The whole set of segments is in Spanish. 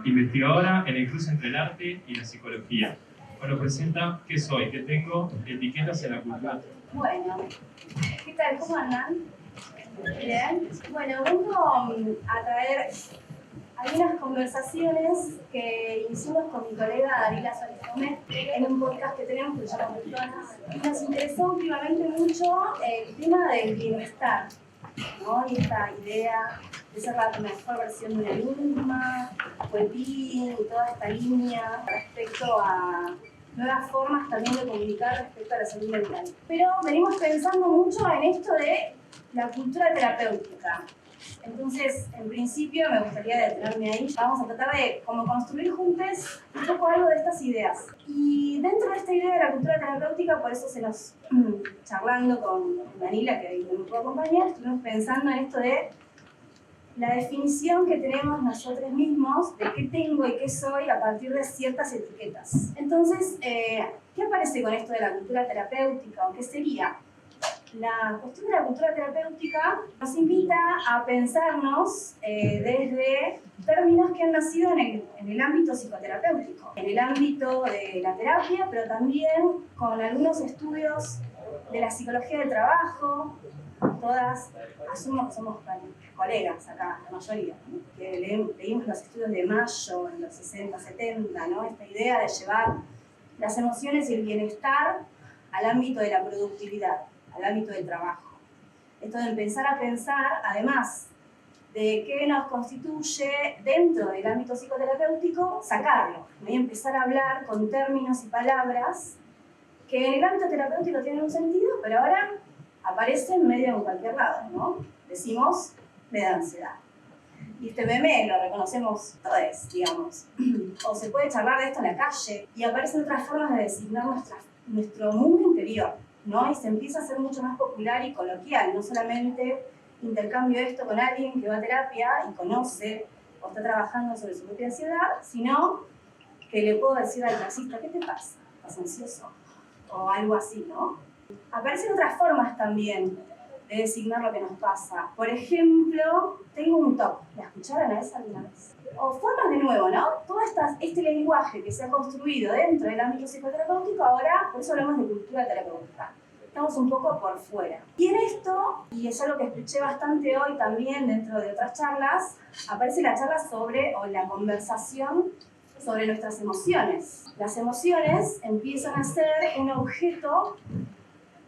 investigadora en el cruce entre el arte y la psicología. Bueno, presenta qué soy, qué tengo, etiquetas en la cultura. Bueno, ¿qué tal? ¿Cómo andan? Bien. Bueno, vengo a traer algunas conversaciones que hicimos con mi colega Daniela Suárez Gómez en un podcast que tenemos que se llama Personas. Y nos interesó últimamente mucho el tema del bienestar, ¿no? Y esta idea de ser la mejor versión de una misma, well-being y toda esta línea respecto a nuevas formas también de comunicar respecto a la salud mental. Pero venimos pensando mucho en esto de la cultura terapéutica. Entonces, en principio, me gustaría detenerme ahí. Vamos a tratar de como construir juntos un poco algo de estas ideas. Y dentro de esta idea de la cultura terapéutica, por eso charlando con Daniela, que hoy no me puedo acompañar, estuvimos pensando en esto de la definición que tenemos nosotros mismos de qué tengo y qué soy a partir de ciertas etiquetas. Entonces, ¿qué aparece con esto de la cultura terapéutica o qué sería? La cuestión de la cultura terapéutica nos invita a pensarnos desde términos que han nacido en el ámbito psicoterapéutico, en el ámbito de la terapia, pero también con algunos estudios de la psicología del trabajo. Todas asumo que somos colegas acá, la mayoría, ¿no? Que leímos los estudios de Mayo en los 60, 70, ¿no? Esta idea de llevar las emociones y el bienestar al ámbito de la productividad, al ámbito del trabajo. Esto de empezar a pensar, además de qué nos constituye dentro del ámbito psicoterapéutico, sacarlo, ¿no? Y empezar a hablar con términos y palabras que en el ámbito terapéutico tienen un sentido, pero ahora aparecen medio en cualquier lado, ¿no? Decimos, me da ansiedad. Y este meme lo reconocemos todos, digamos. O se puede charlar de esto en la calle y aparecen otras formas de designar nuestro mundo interior, ¿no? Y se empieza a ser mucho más popular y coloquial, no solamente intercambio esto con alguien que va a terapia y conoce o está trabajando sobre su propia ansiedad, sino que le puedo decir al taxista, ¿qué te pasa? ¿Estás ansioso? O algo así, ¿no? Aparecen otras formas también de designar lo que nos pasa. Por ejemplo, tengo un TOC. ¿La escucharon a esa alguna vez? O formas de nuevo, ¿no? Todo este lenguaje que se ha construido dentro del ámbito psicoterapéutico, ahora, por eso hablamos de cultura terapéutica. Estamos un poco por fuera. Y en esto, y es algo que escuché bastante hoy también dentro de otras charlas, aparece la charla sobre, o la conversación sobre nuestras emociones. Las emociones empiezan a ser un objeto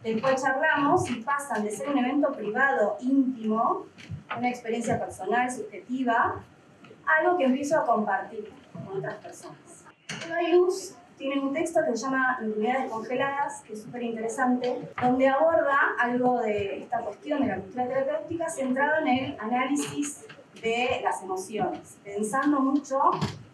del cual charlamos y pasan de ser un evento privado, íntimo, una experiencia personal, subjetiva, a algo que empiezo a compartir con otras personas. Eva Illouz tiene un texto que se llama Intimidades congeladas, que es súper interesante, donde aborda algo de esta cuestión de la cultura terapéutica centrado en el análisis de las emociones, pensando mucho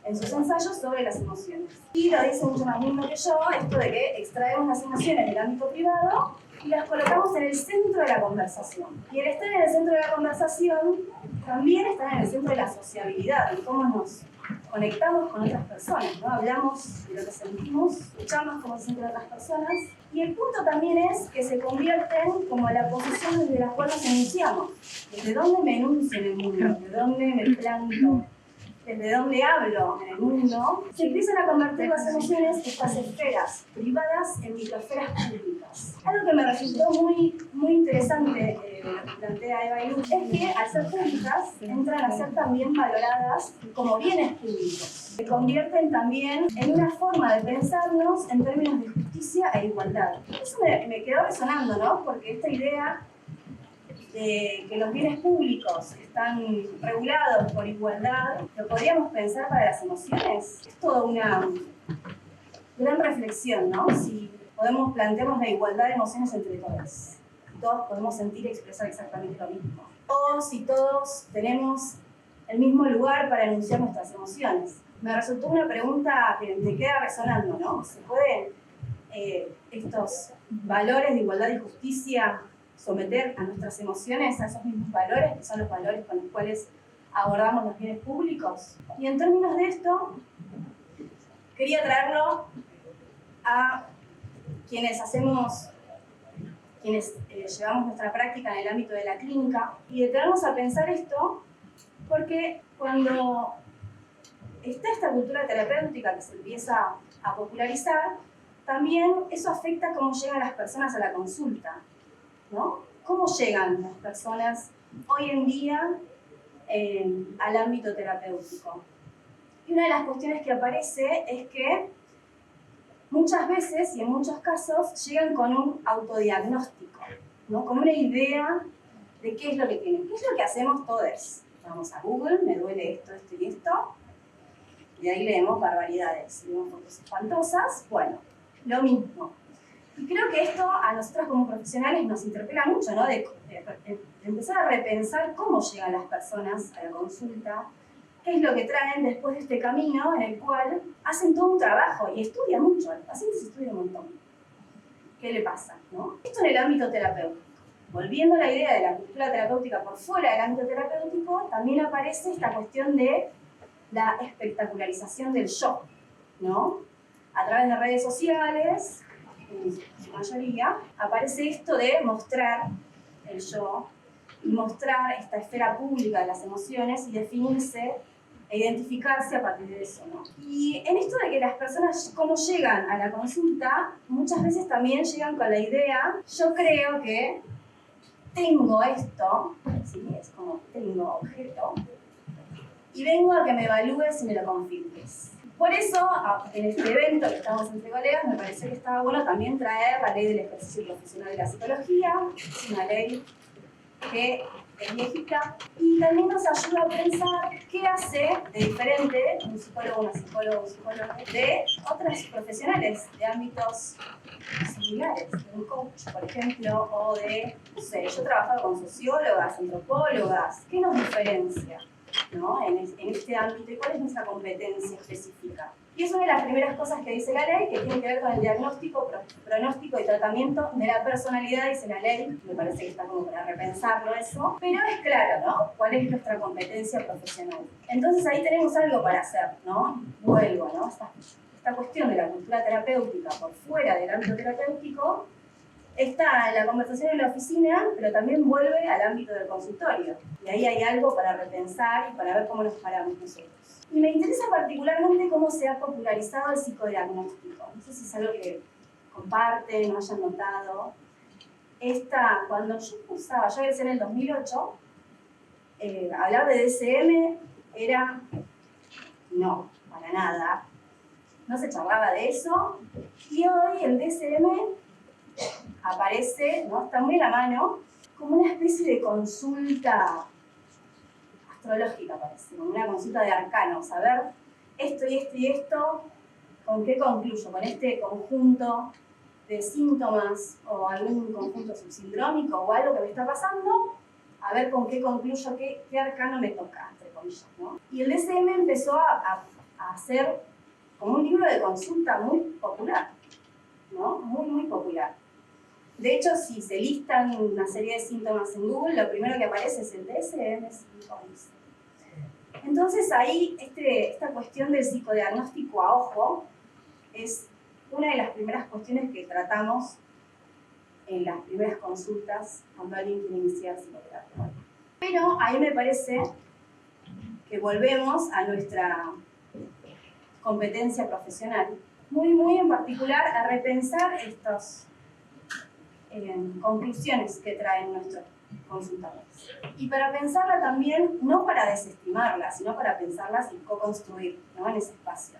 en sus ensayos sobre las emociones. Y lo dice mucho más lindo que yo, esto de que extraemos las emociones del ámbito privado y las colocamos en el centro de la conversación. Y el estar en el centro de la conversación también está en el centro de la sociabilidad, de cómo nos conectamos con otras personas, ¿no? Hablamos de lo que sentimos, escuchamos cómo se sienten otras personas. Y el punto también es que se convierten como la posición desde la cual nos enunciamos. ¿Desde dónde me enuncio en el mundo? ¿Desde dónde me planto? Desde donde hablo en el mundo, se empiezan a convertir las emociones, estas esferas privadas, en microesferas públicas. Algo que me resultó muy interesante de lo que plantea Eva Illouz es que al ser públicas entran a ser también valoradas como bienes públicos. Se convierten también en una forma de pensarnos en términos de justicia e igualdad. Eso me quedó resonando, ¿no? Porque esta idea de que los bienes públicos están regulados por igualdad, ¿lo podríamos pensar para las emociones? Es toda una gran reflexión, ¿no? Si podemos plantearnos la igualdad de emociones entre todos. Todos podemos sentir y expresar exactamente lo mismo. O si todos tenemos el mismo lugar para enunciar nuestras emociones. Me resultó una pregunta que me queda resonando, ¿no? ¿Se pueden estos valores de igualdad y justicia someter a nuestras emociones a esos mismos valores, que son los valores con los cuales abordamos los bienes públicos? Y en términos de esto, quería traerlo a quienes llevamos nuestra práctica en el ámbito de la clínica y detenernos a pensar esto, porque cuando está esta cultura terapéutica que se empieza a popularizar, también eso afecta cómo llegan las personas a la consulta, ¿no? ¿Cómo llegan las personas hoy en día al ámbito terapéutico? Y una de las cuestiones que aparece es que muchas veces y en muchos casos llegan con un autodiagnóstico, ¿no? Con una idea de qué es lo que tienen. ¿Qué es lo que hacemos todos? Vamos a Google, me duele esto, esto y esto, y de ahí leemos barbaridades, leemos fotos espantosas, bueno, lo mismo. Y creo que esto a nosotros como profesionales nos interpela mucho, ¿no? De empezar a repensar cómo llegan las personas a la consulta, qué es lo que traen después de este camino en el cual hacen todo un trabajo y estudian mucho, el paciente se estudia un montón. ¿Qué le pasa, no? Esto en el ámbito terapéutico. Volviendo a la idea de la cultura terapéutica por fuera del ámbito terapéutico, también aparece esta cuestión de la espectacularización del yo, ¿no? A través de redes sociales, en su mayoría, aparece esto de mostrar el yo y mostrar esta esfera pública de las emociones y definirse e identificarse a partir de eso, ¿no? Y en esto de que las personas, cómo llegan a la consulta, muchas veces también llegan con la idea, yo creo que tengo esto, ¿sí? Es como tengo objeto, y vengo a que me evalúes y me lo confirmes. Por eso, en este evento que estamos entre colegas, me pareció que estaba bueno también traer la ley del ejercicio profesional de la psicología, una ley que es viejita, y también nos ayuda a pensar qué hace de diferente un psicólogo, una psicóloga, un psicólogo de otras profesionales de ámbitos similares, de un coach, por ejemplo, o de, no sé, yo he trabajado con sociólogas, antropólogas, ¿qué nos diferencia, ¿no? en este ámbito y cuál es nuestra competencia específica? Y es una de las primeras cosas que dice la ley, que tiene que ver con el diagnóstico, pronóstico y tratamiento de la personalidad, dice la ley. Me parece que está como para repensarlo eso. Pero es claro, ¿no? ¿Cuál es nuestra competencia profesional? Entonces ahí tenemos algo para hacer, ¿no? Vuelvo, ¿no? Esta cuestión de la cultura terapéutica por fuera del ámbito terapéutico está en la conversación en la oficina, pero también vuelve al ámbito del consultorio. Y ahí hay algo para repensar y para ver cómo nos paramos nosotros. Y me interesa particularmente cómo se ha popularizado el psicodiagnóstico. No sé si es algo que comparten, no hayan notado. Cuando yo egresé en el 2008, hablar de DSM era no, para nada. No se charlaba de eso. Y hoy el DSM aparece, ¿no? Está muy a la mano, como una especie de consulta astrológica, parece, como una consulta de arcanos, a ver esto y esto y esto, ¿con qué concluyo? Con este conjunto de síntomas o algún conjunto subsindrómico o algo que me está pasando, a ver con qué concluyo, qué arcano me toca, entre comillas, ¿no? Y el DSM empezó a hacer como un libro de consulta muy popular, ¿no? Muy, muy popular. De hecho, si se listan una serie de síntomas en Google, lo primero que aparece es el DSM-5. Entonces ahí esta cuestión del psicodiagnóstico a ojo es una de las primeras cuestiones que tratamos en las primeras consultas cuando alguien quiere iniciar psicoterapia. Pero ahí me parece que volvemos a nuestra competencia profesional, muy, muy en particular a repensar estas conclusiones que traen nuestros consultores. Y para pensarla también, no para desestimarlas, sino para pensarlas y co-construir, ¿no? En ese espacio.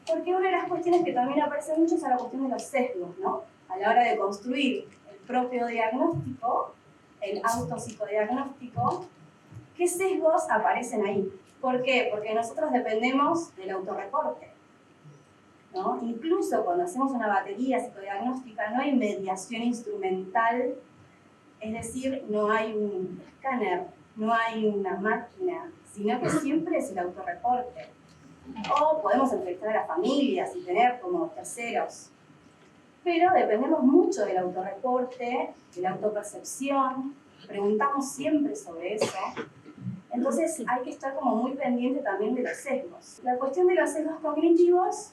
Porque una de las cuestiones que también aparece mucho es la cuestión de los sesgos, ¿no? A la hora de construir el propio diagnóstico, el autopsicodiagnóstico, ¿qué sesgos aparecen ahí? ¿Por qué? Porque nosotros dependemos del autorreporte, ¿no? Incluso cuando hacemos una batería psicodiagnóstica no hay mediación instrumental, es decir, no hay un escáner, no hay una máquina, sino que siempre es el autorreporte. O podemos entrevistar a las familias y tener como terceros, pero dependemos mucho del autorreporte, de la autopercepción, preguntamos siempre sobre eso. Entonces hay que estar como muy pendiente también de los sesgos. La cuestión de los sesgos cognitivos,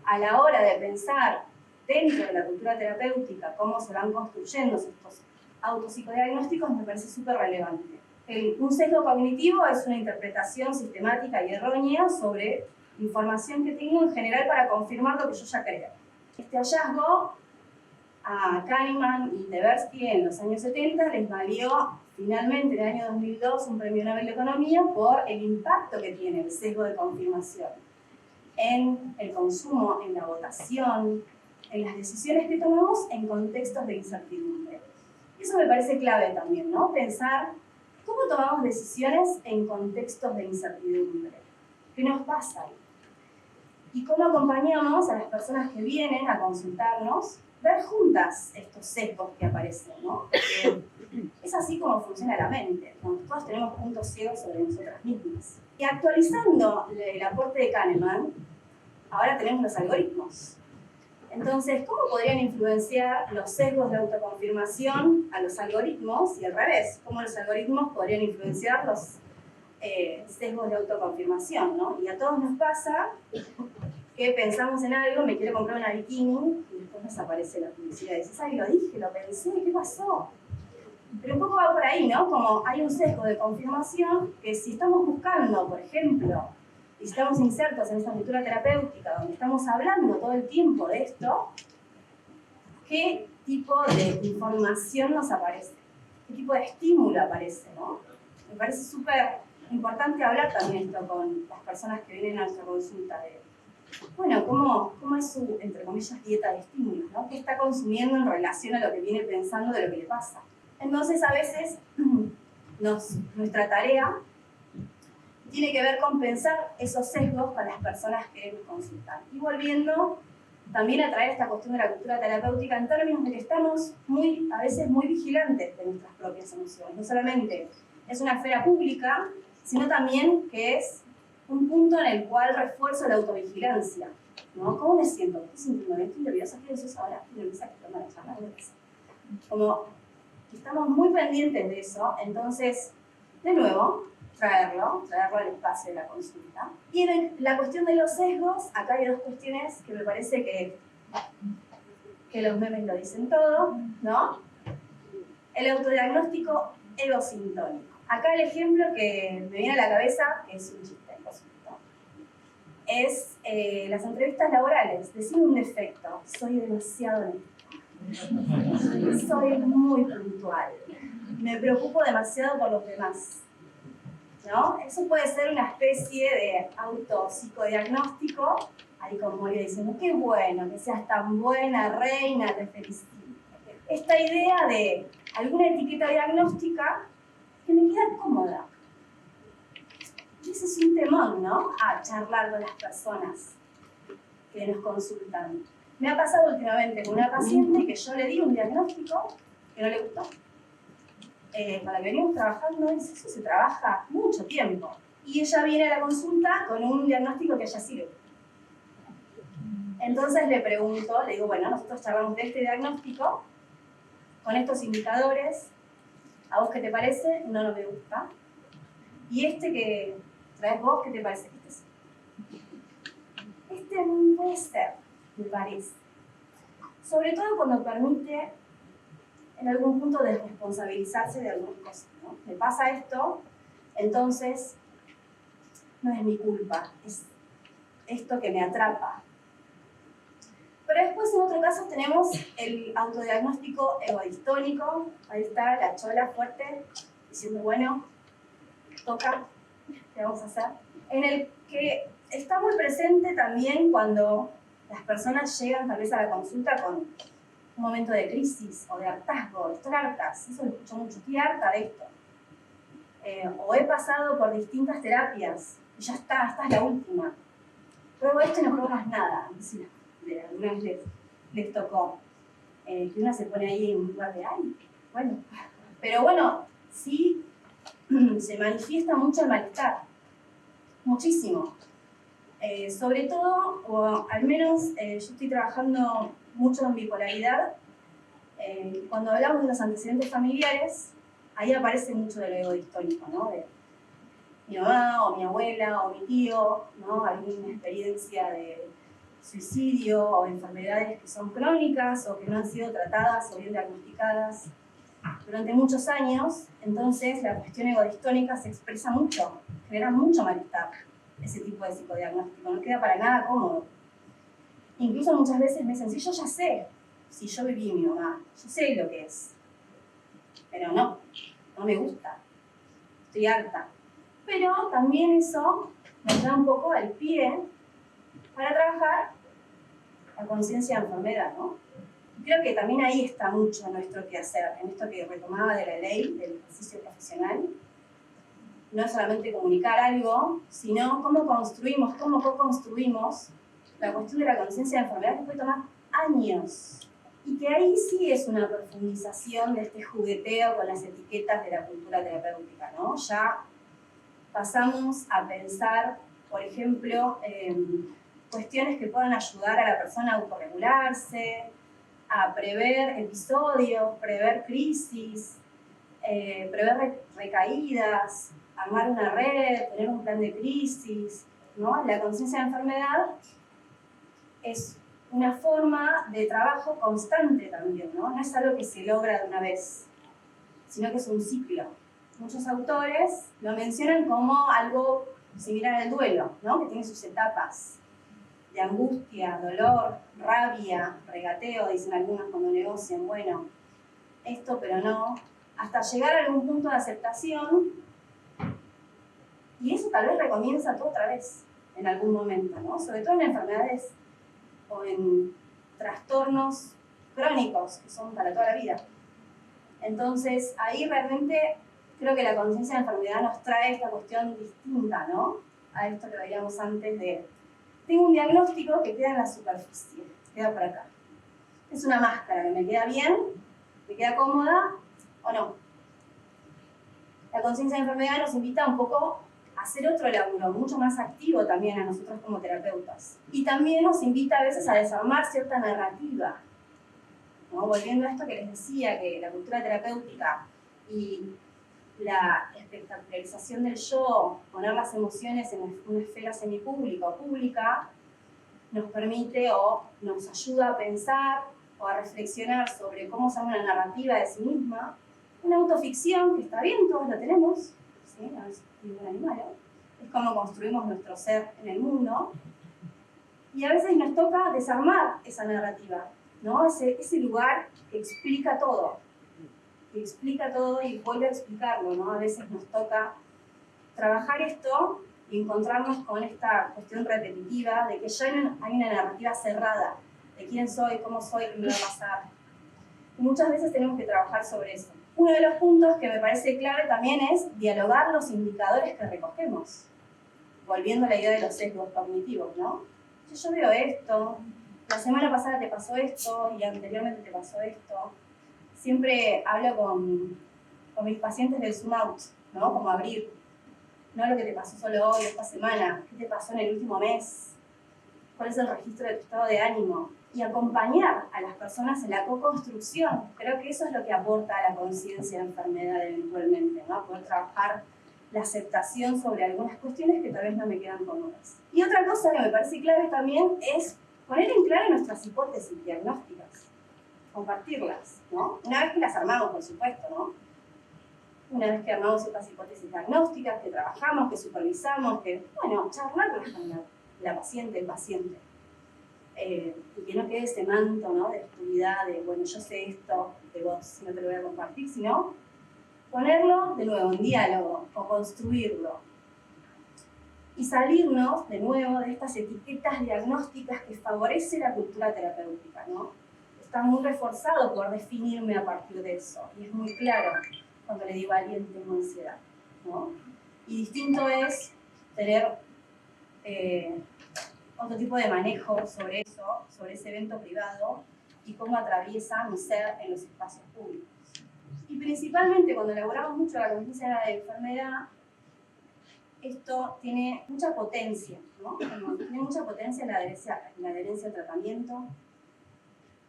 a la hora de pensar dentro de la cultura terapéutica cómo se van construyendo estos autopsicodiagnósticos, me parece súper relevante. Un sesgo cognitivo es una interpretación sistemática y errónea sobre información que tengo en general para confirmar lo que yo ya creo. Este hallazgo a Kahneman y Tversky en los años 70 les valió finalmente en el año 2002 un premio Nobel de Economía por el impacto que tiene el sesgo de confirmación en el consumo, en la votación, en las decisiones que tomamos en contextos de incertidumbre. Eso me parece clave también, ¿no? Pensar cómo tomamos decisiones en contextos de incertidumbre. ¿Qué nos pasa ahí? Y cómo acompañamos a las personas que vienen a consultarnos, ver juntas estos sesgos que aparecen, ¿no? Es así como funciona la mente, ¿no? Todos tenemos puntos ciegos sobre nosotras mismas. Y actualizando el aporte de Kahneman, ahora tenemos los algoritmos. Entonces, ¿cómo podrían influenciar los sesgos de autoconfirmación a los algoritmos y al revés? ¿Cómo los algoritmos podrían influenciar los sesgos de autoconfirmación, ¿no? Y a todos nos pasa que pensamos en algo, me quiero comprar una bikini, y después nos aparece la publicidad y dices, ay, lo dije, lo pensé, ¿qué pasó? Pero un poco va por ahí, ¿no? Como hay un sesgo de confirmación que si estamos buscando, por ejemplo, y estamos insertos en esta cultura terapéutica donde estamos hablando todo el tiempo de esto, ¿qué tipo de información nos aparece? ¿Qué tipo de estímulo aparece, no? Me parece súper importante hablar también esto con las personas que vienen a nuestra consulta de, bueno, ¿cómo es su, entre comillas, dieta de estímulos, ¿no? ¿Qué está consumiendo en relación a lo que viene pensando de lo que le pasa? Entonces, a veces, nuestra tarea tiene que ver con pensar esos sesgos para las personas que nos consultan. Y volviendo también a traer esta cuestión de la cultura terapéutica en términos de que estamos a veces muy vigilantes de nuestras propias emociones. No solamente es una esfera pública, sino también que es un punto en el cual refuerzo la autovigilancia, ¿no? ¿Cómo me siento? ¿Estoy sintiendo bien? ¿Estoy nerviosa? ¿Estoy ansiosa ahora? ¿Estoy nerviosa? ¿Estoy nerviosa? Como estamos muy pendientes de eso, entonces, de nuevo, traerlo al espacio de la consulta. Y en la cuestión de los sesgos, acá hay dos cuestiones que me parece que los memes lo dicen todo, ¿no? El autodiagnóstico egosintónico. Acá el ejemplo que me viene a la cabeza, que es un chiste, por supuesto, es las entrevistas laborales. Decir un defecto, soy demasiado honesta, soy muy puntual, me preocupo demasiado por los demás, ¿no? Eso puede ser una especie de autopsicodiagnóstico, ahí con Moria diciendo, qué bueno que seas tan buena, reina, te felicito. Esta idea de alguna etiqueta diagnóstica que me queda cómoda. Y ese es un temón, ¿no? A charlar con las personas que nos consultan. Me ha pasado últimamente con una paciente que yo le di un diagnóstico que no le gustó. Para que venimos trabajando, eso se trabaja mucho tiempo. Y ella viene a la consulta con un diagnóstico que a ella sí le gusta. Entonces le pregunto, le digo, bueno, nosotros charlamos de este diagnóstico, con estos indicadores, ¿a vos qué te parece? No me gusta. ¿Y este que traes vos, qué te parece? Este puede ser, me parece. Sobre todo cuando permite en algún punto desresponsabilizarse de algunas cosas, ¿no? Me pasa esto, entonces no es mi culpa, es esto que me atrapa. Pero después en otro caso tenemos el autodiagnóstico egodistónico, ahí está la chola fuerte, diciendo, bueno, toca, ¿qué vamos a hacer? En el que está muy presente también cuando las personas llegan tal vez a la consulta con un momento de crisis o de hartazgo, estoy hartas, eso lo escucho mucho, estoy harta de esto. O he pasado por distintas terapias y ya está, esta es la última. Pruebo esto y no pruebo más nada. Sí, alguna vez les tocó. Que una se pone ahí en un lugar de, ay, bueno. Pero bueno, sí se manifiesta mucho el malestar, muchísimo. Sobre todo, o al menos yo estoy trabajando mucho en bipolaridad. Cuando hablamos de los antecedentes familiares, ahí aparece mucho de lo egodistónico, ¿no? De mi mamá, o mi abuela, o mi tío, ¿no? Alguna experiencia de suicidio o enfermedades que son crónicas o que no han sido tratadas o bien diagnosticadas. durante muchos años, entonces la cuestión egodistónica se expresa mucho, genera mucho malestar ese tipo de psicodiagnóstico, no queda para nada cómodo. Incluso muchas veces me dicen, sí, yo ya sé, si yo viví mi mamá, yo sé lo que es, pero no me gusta, estoy harta. Pero también eso nos da un poco al pie para trabajar la conciencia de enfermedad, ¿no? Y creo que también ahí está mucho nuestro quehacer, en esto que retomaba de la ley, del ejercicio profesional. No es solamente comunicar algo, sino cómo construimos, cómo co-construimos la cuestión de la conciencia de enfermedad, que puede tomar años. Y que ahí sí es una profundización de este jugueteo con las etiquetas de la cultura terapéutica, ¿no? Ya pasamos a pensar, por ejemplo, cuestiones que puedan ayudar a la persona a autorregularse, a prever episodios, prever crisis, prever recaídas, armar una red, tener un plan de crisis, ¿no? La conciencia de enfermedad es una forma de trabajo constante también, ¿no? No es algo que se logra de una vez, sino que es un ciclo. Muchos autores lo mencionan como algo similar al duelo, ¿no? Que tiene sus etapas de angustia, dolor, rabia, regateo, dicen algunos cuando negocian, bueno, esto pero no, hasta llegar a algún punto de aceptación, y eso tal vez recomienza todo otra vez en algún momento, ¿no? Sobre todo en enfermedades o en trastornos crónicos que son para toda la vida. Entonces, ahí realmente creo que la conciencia de enfermedad nos trae esta cuestión distinta, ¿no? A esto que veíamos antes de, tengo un diagnóstico que queda en la superficie, queda por acá. Es una máscara que me queda bien, me queda cómoda o no. La conciencia de enfermedad nos invita un poco a hacer otro laburo, mucho más activo también a nosotros como terapeutas. Y también nos invita a veces a desarmar cierta narrativa, ¿no? Volviendo a esto que les decía, que la cultura terapéutica y la espectacularización del yo, poner las emociones en una esfera semipública o pública, nos permite o nos ayuda a pensar o a reflexionar sobre cómo se arma una narrativa de sí misma, una autoficción, que está bien, todos lo tenemos, ¿sí? No es ningún animal, ¿no? Es como construimos nuestro ser en el mundo, y a veces nos toca desarmar esa narrativa, ¿no? Ese lugar que explica todo y vuelve a explicarlo, ¿no? A veces nos toca trabajar esto y encontrarnos con esta cuestión repetitiva de que ya hay una narrativa cerrada de quién soy, cómo soy, qué me va a pasar. Y muchas veces tenemos que trabajar sobre eso. Uno de los puntos que me parece clave también es dialogar los indicadores que recogemos, volviendo a la idea de los sesgos cognitivos, ¿no? Yo veo esto, la semana pasada te pasó esto y anteriormente te pasó esto. Siempre hablo con mis pacientes del zoom out, ¿no? Como abrir, no lo que te pasó solo hoy, esta semana, qué te pasó en el último mes, cuál es el registro de tu estado de ánimo, y acompañar a las personas en la co-construcción. Creo que eso es lo que aporta a la conciencia de enfermedad eventualmente, ¿no? Poder trabajar la aceptación sobre algunas cuestiones que tal vez no me quedan cómodas. Y otra cosa que me parece clave también es poner en claro nuestras hipótesis diagnósticas, compartirlas, ¿no? Una vez que las armamos, por supuesto, ¿no? Una vez que armamos estas hipótesis diagnósticas, que trabajamos, que supervisamos, que, bueno, charlar con la paciente, el paciente. Y que no quede ese manto, ¿no? De oscuridad, de, bueno, yo sé esto de vos, no te lo voy a compartir, sino ponerlo de nuevo en diálogo o construirlo. Y salirnos de nuevo de estas etiquetas diagnósticas que favorece la cultura terapéutica, ¿no? Está muy reforzado por definirme a partir de eso, y es muy claro cuando le digo a alguien tengo ansiedad, ¿no? Y distinto es tener otro tipo de manejo sobre eso, sobre ese evento privado y cómo atraviesa mi ser en los espacios públicos. Y principalmente cuando elaboramos mucho la conciencia de enfermedad, esto tiene mucha potencia, ¿no? Tiene mucha potencia en la adherencia al tratamiento.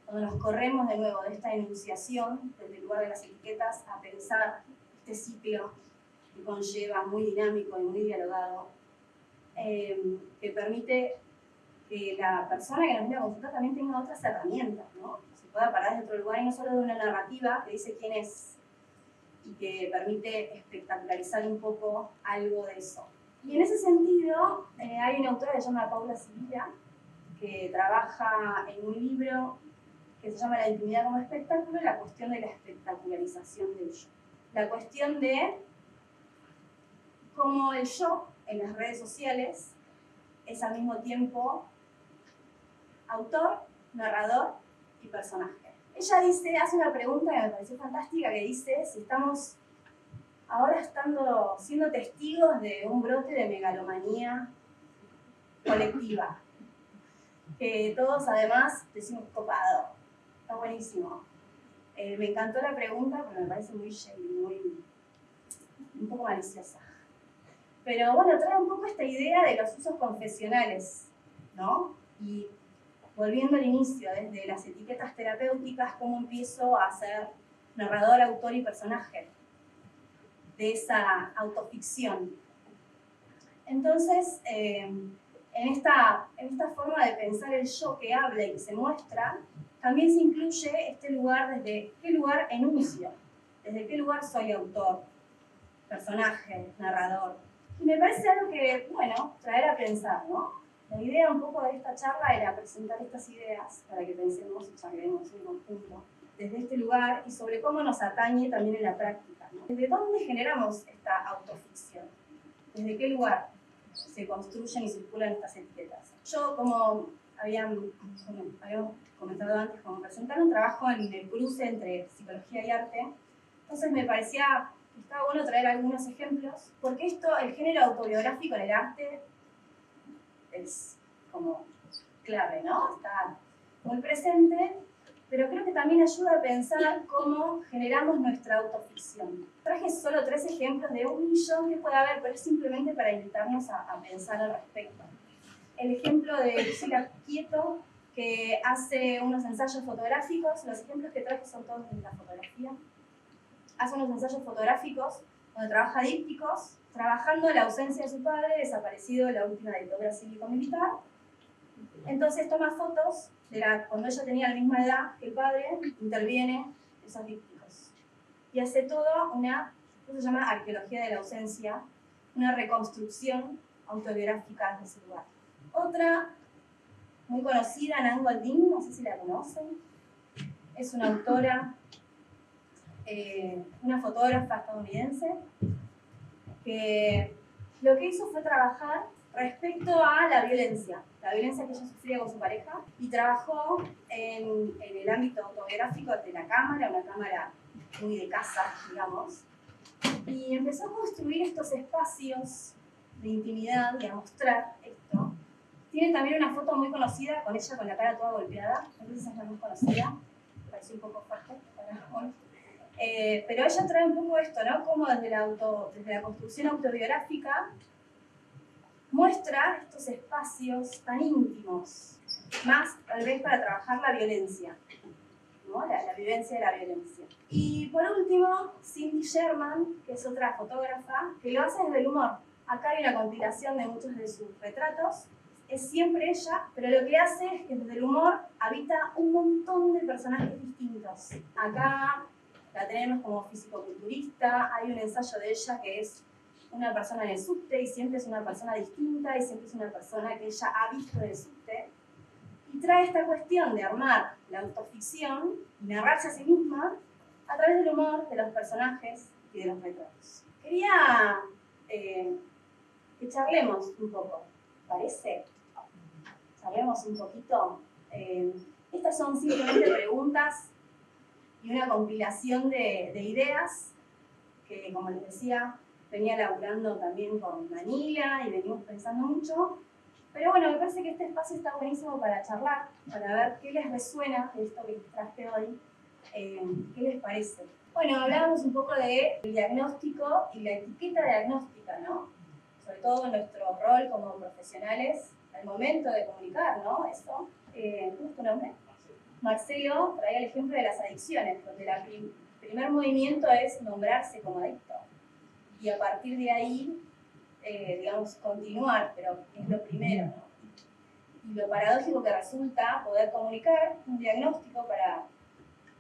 Cuando nos corremos de nuevo de esta enunciación, desde el lugar de las etiquetas, a pensar este ciclo que conlleva, muy dinámico y muy dialogado, que permite que la persona que nos viene a consultar también tenga otras herramientas, ¿no? Se pueda parar de otro lugar y no solo de una narrativa que dice quién es, y que permite espectacularizar un poco algo de eso. Y en ese sentido, hay una autora que se llama Paula Sivilla, que trabaja en un libro que se llama La intimidad como espectáculo, la cuestión de la espectacularización del yo. La cuestión de cómo el yo en las redes sociales es al mismo tiempo autor, narrador y personaje. Ella hace una pregunta que me pareció fantástica, que dice si estamos ahora siendo testigos de un brote de megalomanía colectiva, que todos además decimos copado. Está buenísimo. Me encantó la pregunta porque me parece muy shady, un poco maliciosa. Pero bueno, trae un poco esta idea de los usos confesionales, ¿no? Y volviendo al inicio, desde las etiquetas terapéuticas, cómo empiezo a ser narrador, autor y personaje de esa autoficción. Entonces, en esta forma de pensar el yo que habla y que se muestra, también se incluye este lugar, desde qué lugar enuncio, desde qué lugar soy autor, personaje, narrador. Y me parece algo que, bueno, traer a pensar, ¿no? La idea un poco de esta charla era presentar estas ideas para que pensemos y charlemos en conjunto desde este lugar y sobre cómo nos atañe también en la práctica, ¿no? ¿Desde dónde generamos esta autoficción? ¿Desde qué lugar se construyen y circulan estas etiquetas? Yo, como habíamos comentado antes, como presentar un trabajo en el cruce entre psicología y arte, entonces me parecía que estaba bueno traer algunos ejemplos, porque el género autobiográfico en el arte es como clave, ¿no? Está muy presente, pero creo que también ayuda a pensar cómo generamos nuestra autoficción. Traje solo 3 ejemplos de un millón que puede haber, pero es simplemente para invitarnos a pensar al respecto. El ejemplo de Lucila Quieto, que hace unos ensayos fotográficos. Los ejemplos que traje son todos de la fotografía. Hace unos ensayos fotográficos donde trabaja dípticos, trabajando la ausencia de su padre, desaparecido en la última dictadura cívico-militar. Entonces toma fotos cuando ella tenía la misma edad que el padre, interviene esos dípticos. Y hace toda se llama arqueología de la ausencia, una reconstrucción autobiográfica de ese lugar. Otra muy conocida, Nan Goldin, no sé si la conocen, es una autora, una fotógrafa estadounidense, que lo que hizo fue trabajar respecto a la violencia que ella sufría con su pareja, y trabajó en el ámbito autobiográfico de la cámara, una cámara muy de casa, digamos, y empezó a construir estos espacios de intimidad y a mostrar esto. Tiene también una foto muy conocida con ella con la cara toda golpeada, entonces es la más conocida, me pareció un poco fuerte para hoy. Pero ella trae un poco esto, ¿no? Como desde la construcción autobiográfica muestra estos espacios tan íntimos, más tal vez para trabajar la violencia, ¿no? La vivencia de la violencia. Y por último, Cindy Sherman, que es otra fotógrafa, que lo hace desde el humor. Acá hay una compilación de muchos de sus retratos, es siempre ella, pero lo que hace es que desde el humor habita un montón de personajes distintos. Acá la tenemos como físico-culturista, hay un ensayo de ella que es una persona en el subte y siempre es una persona distinta y siempre es una persona que ella ha visto en el subte. Y trae esta cuestión de armar la autoficción y narrarse a sí misma a través del humor, de los personajes y de los retratos. Quería que charlemos un poco, ¿parece? Charlemos un poquito. Estas son simplemente preguntas y una compilación de ideas que, como les decía, venía laburando también con Manila y venimos pensando mucho. Pero bueno, me parece que este espacio está buenísimo para charlar, para ver qué les resuena de esto que les traje hoy, qué les parece. Bueno, hablábamos un poco del diagnóstico y la etiqueta diagnóstica, ¿no? Sobre todo nuestro rol como profesionales al momento de comunicar, ¿no? Eso. ¿Cómo es tu nombre? Marcelo traía el ejemplo de las adicciones, donde el primer movimiento es nombrarse como adicto. Y a partir de ahí, digamos, continuar, pero es lo primero, ¿no? Y lo paradójico que resulta poder comunicar un diagnóstico para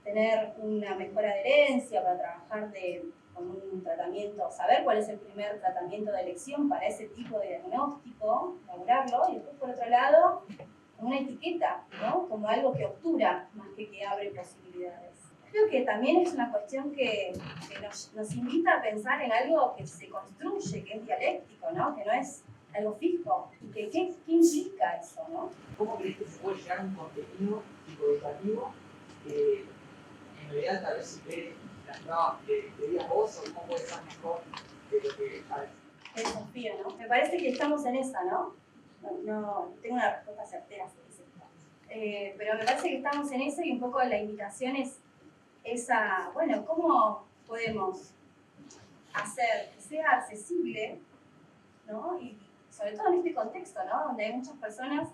tener una mejor adherencia, para trabajar de con un tratamiento, saber cuál es el primer tratamiento de elección para ese tipo de diagnóstico, elaborarlo, y después por otro lado, una etiqueta, ¿no? Como algo que obtura más que abre posibilidades. Creo que también es una cuestión que nos invita a pensar en algo que se construye, que es dialéctico, ¿no? Que no es algo fijo. ¿Y qué implica eso, no? ¿Cómo crees que se puede llegar a un contenido psicoeducativo que en realidad tal vez supere las pruebas que digas vos o cómo puede ser mejor de lo que sabes? El desafío, ¿no? Me parece que estamos en esa, ¿no? No tengo una respuesta certera sobre eso. Pero me parece que estamos en eso y un poco la invitación es esa, bueno, ¿cómo podemos hacer que sea accesible, ¿no? Y sobre todo en este contexto, ¿no? Donde hay muchas personas,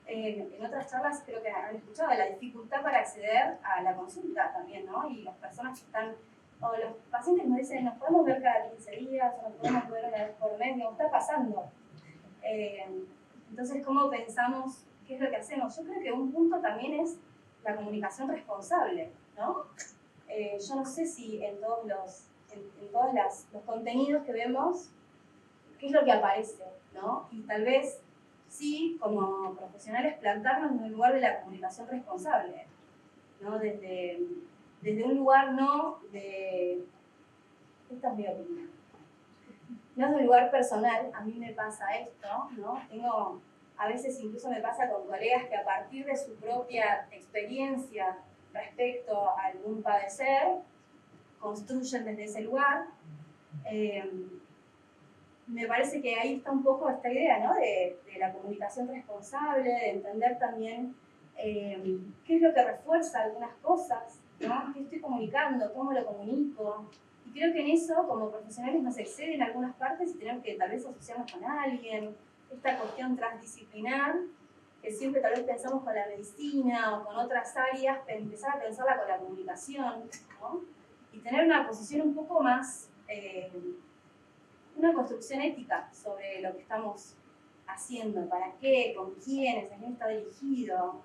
en otras charlas creo que han escuchado la dificultad para acceder a la consulta también, ¿no? Y las personas que están, o los pacientes nos dicen, nos podemos ver cada 15 días, o nos podemos ver una vez por mes, ¿no? Está pasando. Entonces, ¿cómo pensamos qué es lo que hacemos? Yo creo que un punto también es la comunicación responsable, ¿no? Yo no sé si en todos los contenidos que vemos, qué es lo que aparece, ¿no? Y tal vez sí, como profesionales, plantarnos en el lugar de la comunicación responsable, ¿no? Desde un lugar no de... Esta es mi opinión. No es de un lugar personal, a mí me pasa esto, ¿no? A veces incluso me pasa con colegas que a partir de su propia experiencia respecto a algún padecer, construyen desde ese lugar. Me parece que ahí está un poco esta idea, ¿no? de la comunicación responsable, de entender también qué es lo que refuerza algunas cosas, ¿no? ¿Qué estoy comunicando? ¿Cómo lo comunico? Y creo que en eso, como profesionales, nos exceden algunas partes y tenemos que tal vez asociarnos con alguien. Esta cuestión transdisciplinar, que siempre tal vez pensamos con la medicina o con otras áreas, empezar a pensarla con la comunicación, ¿no? Y tener una posición un poco más, una construcción ética sobre lo que estamos haciendo, para qué, con quiénes, a quién está dirigido,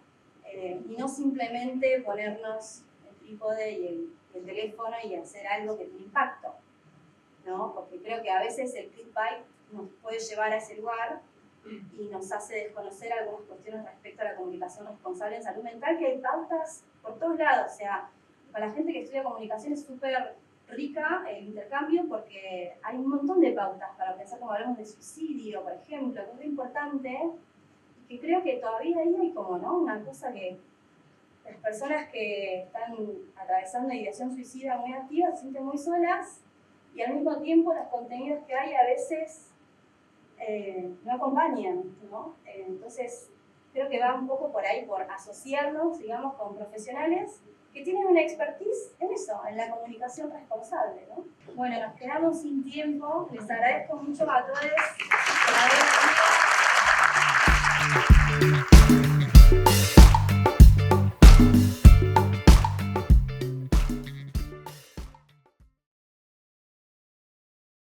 y no simplemente ponernos el trípode y el teléfono y hacer algo que tiene impacto, ¿no? Porque creo que a veces el clickbait nos puede llevar a ese lugar y nos hace desconocer algunas cuestiones respecto a la comunicación responsable en salud mental, que hay pautas por todos lados. O sea, para la gente que estudia comunicación es súper rica el intercambio porque hay un montón de pautas para pensar como hablamos de suicidio, por ejemplo, que es muy importante, y que creo que todavía ahí hay como, ¿no? Una cosa que las personas que están atravesando ideación suicida muy activa se sienten muy solas y al mismo tiempo los contenidos que hay a veces no acompañan, ¿no? Entonces creo que va un poco por ahí, por asociarnos, digamos, con profesionales que tienen una expertise en eso, en la comunicación responsable, ¿no? Bueno, nos quedamos sin tiempo, les agradezco mucho a todos por haber venido.